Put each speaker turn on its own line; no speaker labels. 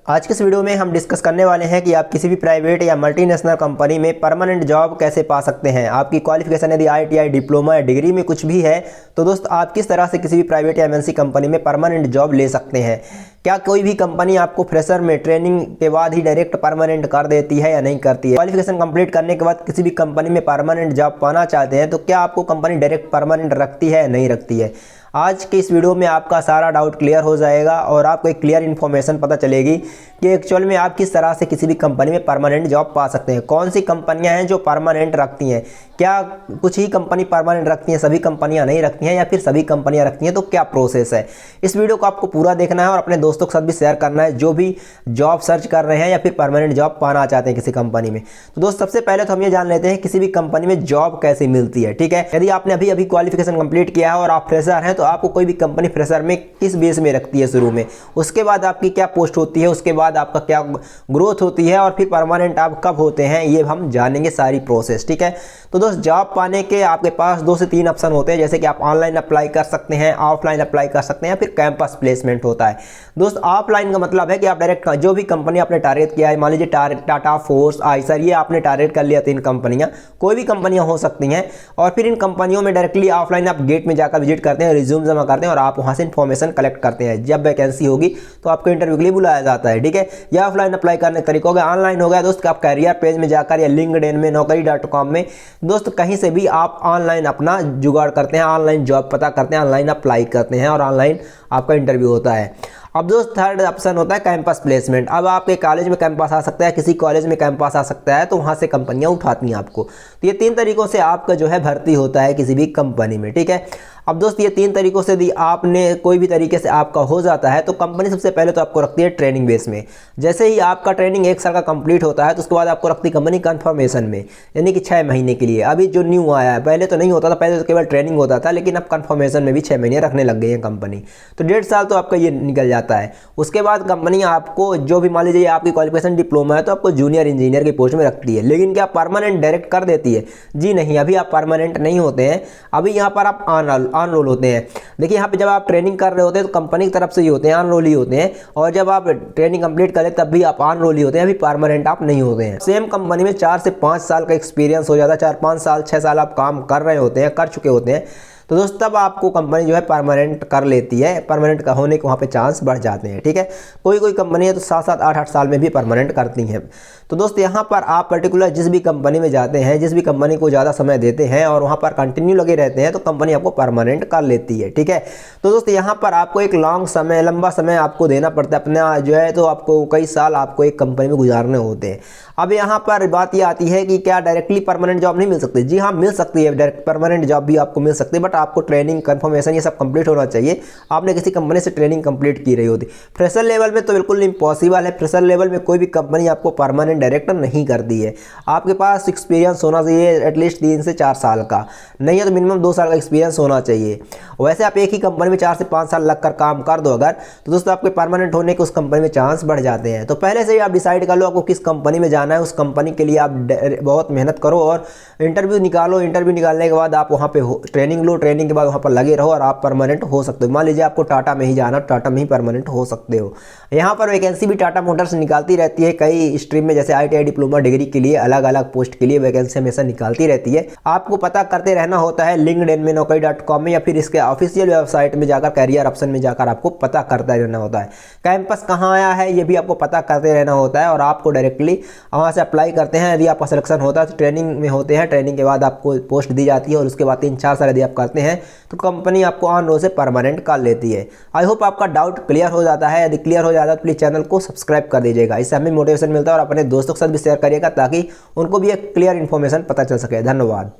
आज के इस वीडियो में हम डिस्कस करने वाले हैं कि आप किसी भी प्राइवेट या मल्टीनेशनल कंपनी में परमानेंट जॉब कैसे पा सकते हैं। आपकी क्वालिफिकेशन यदि ITI डिप्लोमा या डिग्री में कुछ भी है तो दोस्त आप किस तरह से किसी भी प्राइवेट या MNC कंपनी में परमानेंट जॉब ले सकते हैं। क्या कोई भी कंपनी आपको फ्रेशर में ट्रेनिंग के बाद ही डायरेक्ट परमानेंट कर देती है या नहीं करती है। क्वालिफिकेशन कंप्लीट करने के बाद किसी भी कंपनी में परमानेंट जॉब पाना चाहते हैं तो क्या आपको कंपनी डायरेक्ट परमानेंट रखती है या नहीं रखती है। आज के इस वीडियो में आपका सारा डाउट क्लियर हो जाएगा और आपको एक क्लियर इन्फॉर्मेशन पता चलेगी कि एक्चुअल में आप किस तरह से किसी भी कंपनी में परमानेंट जॉब पा सकते हैं। कौन सी कंपनियां हैं जो परमानेंट रखती हैं, क्या कुछ ही कंपनी परमानेंट रखती हैं, सभी कंपनियां नहीं रखती हैं, या फिर सभी कंपनियां रखती हैं तो क्या प्रोसेस है। इस वीडियो को आपको पूरा देखना है और अपने दोस्तों के साथ भी शेयर करना है जो भी जॉब सर्च कर रहे हैं या फिर परमानेंट जॉब पाना चाहते हैं किसी कंपनी में। तो दोस्त सबसे पहले तो हम ये जान लेते हैं किसी भी कंपनी में जॉब कैसे मिलती है। ठीक है, यदि आपने अभी क्वालिफिकेशन कंप्लीट किया है और आप फ्रेशर हैं तो आपको कोई भी कंपनी फ्रेशर में किस बेस में रखती है शुरू में, उसके बाद आपकी क्या पोस्ट होती है, उसके बाद आपका क्या ग्रोथ होती है और फिर परमानेंट आप कब होते हैं, ये हम जानेंगे सारी प्रोसेस। ठीक है, तो दोस्त जॉब पाने के आपके पास 2 से 3 ऑप्शन होते हैं, जैसे कि आप ऑनलाइन अप्लाई कर सकते हैं, ऑफलाइन अप्लाई कर सकते हैं या फिर कैंपस प्लेसमेंट होता है। दोस्त ऑफलाइन का मतलब है कि आप डायरेक्ट जो भी कंपनी आपने टारगेट किया है, मान लीजिए टाटा, फोर्स, आइसर, ये आपने टारगेट कर लिया 3 कंपनियां, कोई भी कंपनियां हो सकती हैं, और फिर इन कंपनियों में डायरेक्टली ऑफलाइन आप गेट में जाकर विजिट करते हैं, रिज्यूम जमा करते हैं और आप वहां से इन्फॉर्मेशन कलेक्ट करते हैं। जब वैकेंसी होगी तो आपको इंटरव्यू के लिए बुलाया जाता है। ठीक है, या ऑफलाइन अप्लाई करने का तरीका हो गया। ऑनलाइन हो गया दोस्त, आप कैरियर पेज में जाकर या लिंक्डइन में, naukri.com में दोस्त कहीं से भी आप ऑनलाइन अपना जुगाड़ करते हैं, ऑनलाइन जॉब पता करते हैं, ऑनलाइन अप्लाई करते हैं और ऑनलाइन आपका इंटरव्यू होता है। अब दोस्त थर्ड ऑप्शन होता है कैंपस प्लेसमेंट। अब आपके कॉलेज में कैंपस आ सकता है, किसी कॉलेज में कैंपस आ सकता है, तो वहाँ से कंपनियाँ उठाती हैं आपको। तो ये 3 तरीकों से आपका जो है भर्ती होता है किसी भी कंपनी में। ठीक है, अब दोस्त ये 3 तरीकों से यदि आपने कोई भी तरीके से आपका हो जाता है तो कंपनी सबसे पहले तो आपको रखती है ट्रेनिंग बेस में। जैसे ही आपका ट्रेनिंग 1 साल का कंप्लीट होता है तो उसके बाद आपको रखती है कंपनी कन्फर्मेशन में, यानी कि 6 महीने के लिए। अभी जो न्यू आया है, पहले तो नहीं होता था, पहले तो केवल ट्रेनिंग होता था, लेकिन अब कन्फर्मेशन में भी 6 महीने रखने लग गई है कंपनी। तो 1.5 साल तो आपका ये निकल जाता है। उसके बाद कंपनी आपको जो भी, मान लीजिए आपकी क्वालिफिकेशन डिप्लोमा है तो आपको जूनियर इंजीनियर की पोस्ट में रखती है। लेकिन क्या परमानेंट डायरेक्ट कर देती है? जी नहीं, अभी आप परमानेंट नहीं होते हैं, अभी यहाँ पर आप ऑन रोल होते हैं। देखिए यहाँ पे जब आप ट्रेनिंग कर रहे होते हैं तो कंपनी की तरफ से ही होते हैं, ऑन रोल ही होते हैं, और जब आप ट्रेनिंग कंप्लीट करें तब भी आप ऑन रोल ही होते हैं, अभी परमानेंट आप नहीं होते हैं। सेम कंपनी में 4 से 5 साल का एक्सपीरियंस हो जाता है, 4-5 साल 6 साल आप काम कर रहे होते हैं, कर चुके होते हैं, तो दोस्त तब आपको कंपनी जो है परमानेंट कर लेती है। परमानेंट का होने के वहाँ पे चांस बढ़ जाते हैं। ठीक है, कोई कंपनी है तो 7-7, 8-8 साल में भी परमानेंट करती हैं। तो दोस्त यहाँ पर आप पर्टिकुलर जिस भी कंपनी में जाते हैं, जिस भी कंपनी को ज़्यादा समय देते हैं और वहाँ पर कंटिन्यू लगे रहते हैं तो कंपनी आपको परमानेंट कर लेती है। ठीक है, तो दोस्त यहाँ पर आपको एक लंबा समय आपको देना पड़ता है अपना जो है, तो आपको कई साल आपको एक कंपनी में गुजारने होते हैं। अब यहाँ पर बात ये आती है कि क्या डायरेक्टली परमानेंट जॉब नहीं मिल सकती? जी हाँ, मिल सकती है, डायरेक्ट परमानेंट जॉब भी आपको मिल सकती है, बट आपको ट्रेनिंग कंफर्मेशन ये सब कंप्लीट होना चाहिए। आपने किसी कंपनी से ट्रेनिंग कंप्लीट की रही होती। फ्रेशर लेवल में तो बिल्कुल इम्पॉसिबल है, फ्रेशर लेवल में कोई भी कंपनी आपको परमानेंट डायरेक्टर नहीं करती है। आपके पास एक्सपीरियंस होना चाहिए एटलीस्ट 3 से 4 साल का, नहीं है तो मिनिमम 2 साल का एक्सपीरियंस होना चाहिए। वैसे आप एक ही कंपनी में 4 से 5 साल लगकर काम कर दो अगर, तो दोस्तों आपके परमानेंट होने के उस कंपनी में चांस बढ़ जाते हैं। तो पहले से ही आप डिसाइड कर लो आपको किस कंपनी में जाना है, उस कंपनी के लिए आप बहुत मेहनत करो और इंटरव्यू निकालो। इंटरव्यू निकालने के बाद आप वहाँ पे ट्रेनिंग लो, ट्रेनिंग के बाद वहाँ पर लगे रहो और आप परमानेंट हो सकते हो। मान लीजिए आपको टाटा में ही जाना, टाटा में ही परमानेंट हो सकते हो। यहाँ पर वैकेंसी भी टाटा मोटर्स निकालती रहती है कई स्ट्रीम में, जैसे ITI डिप्लोमा डिग्री के लिए अलग अलग पोस्ट के लिए वैकेंसी हमेशा निकालती रहती है। आपको पता करते रहना होता है लिंक्डइन में, naukri.com में, या फिर इसके ऑफिशियल वेबसाइट में जाकर कैरियर ऑप्शन में जाकर आपको पता करते रहना होता है। कैंपस कहाँ आया है ये भी आपको पता करते रहना होता है और आपको डायरेक्टली वहाँ से अप्लाई करते हैं। यदि आपका सिलेक्शन होता है तो ट्रेनिंग में होते हैं, ट्रेनिंग के बाद आपको पोस्ट दी जाती है और उसके बाद 3-4 साल यदि आप करते हैं तो कंपनी आपको ऑन रोल से परमानेंट कर लेती है। आई होप आपका डाउट क्लियर हो जाता है। यदि क्लियर हो जाता है तो प्लीज़ चैनल को सब्सक्राइब कर दीजिएगा, इससे हमें मोटिवेशन मिलता है, और अपने दोस्तों के साथ भी शेयर करिएगा ताकि उनको भी एक क्लियर इन्फॉर्मेशन पता चल सके। धन्यवाद।